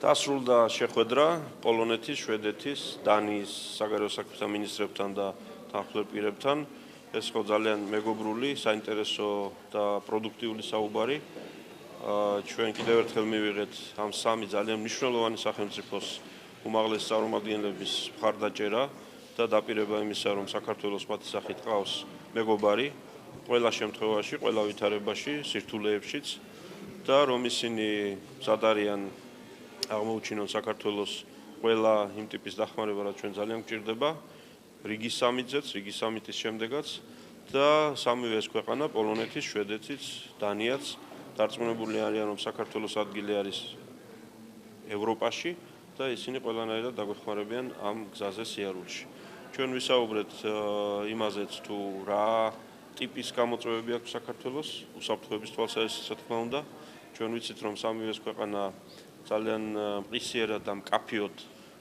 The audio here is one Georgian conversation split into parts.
დასრულდა შეხვედრა პოლონეთის, შვედეთის, დანიის საგარეო საქმეთა მინისტრებთან და თანხმდარ პირებთან. ეს ხო ძალიან მეგობრული, საინტერესო და პროდუქტიული საუბარი. ჩვენ კიდევ ერთხელ მივიღეთ ამ სამი ძალიან მნიშვნელოვანი სახელმწიფოს უმაღლესი წარმომადგენლების მხარდაჭერა და დაპირება იმისა, რომ საქართველოს მათი სახით ყავს მეგობარი ყველა შემთხვევაში, ყველა ვითარებაში, სირთულეებშიც და რომ ისინი მზად არიან აღმოუჩინონ საქართველოს ყველა იმ ტიპის დახმარება, რაც ჩვენ ძალიან გვჭირდება, რიგის სამიტზეც, რიგის სამიტის შემდეგაც და სამივე ეს ქვეყანა, პოლონეთის, შვედეთის, დანიაც დარწმუნებული არიან, რომ საქართველოს ადგილი არის ევროპაში და ისინი ყველანაირად დაგვეხმარებიან ამ გზაზე სიარულში. ჩვენ ვისაუბრეთ იმაზეც თუ რა ტიპის გამოწვევები აქვს საქართველოს, უსაფრთხოების თვალსაზრისით, რა თქმა უნდა. ჩვენ ვიცით, რომ სამივე ეს ქვეყანა ძალიან მყისიერად და მკაფიოდ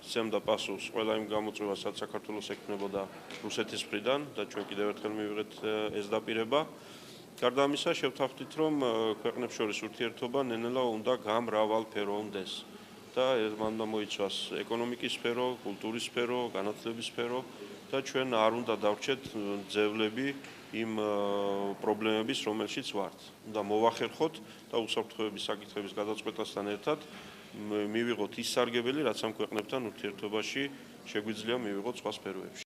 სცემდა პასუხს ყველა იმ გამოწვევას, რაც საქართველოს ექმნებოდა რუსეთის მხრიდან და ჩვენ კიდევ ერთხელ მივიღეთ ეს დაპირება. გარდა ამისა, შევთანხმდით, რომ ქვეყნებს შორის ურთიერთობა ნელ-ნელა უნდა გამრავალფეროვნდეს და მან უნდა მოიცვას ეკონომიკის სფერო, კულტურის სფერო, განათლების სფერო და ჩვენ არ უნდა დავრჩეთ ძევლები იმ პრობლემების, რომელშიც ვართ. უნდა მოვახერხოთ და უსაფრთხოების საკითხების გადაწყვეტასთან ერთად მივიღოთ ის სარგებელი, რაც ამ ქვეყნებთან ურთიერთობაში შეგვიძლია მივიღოთ სხვა სფეროებში.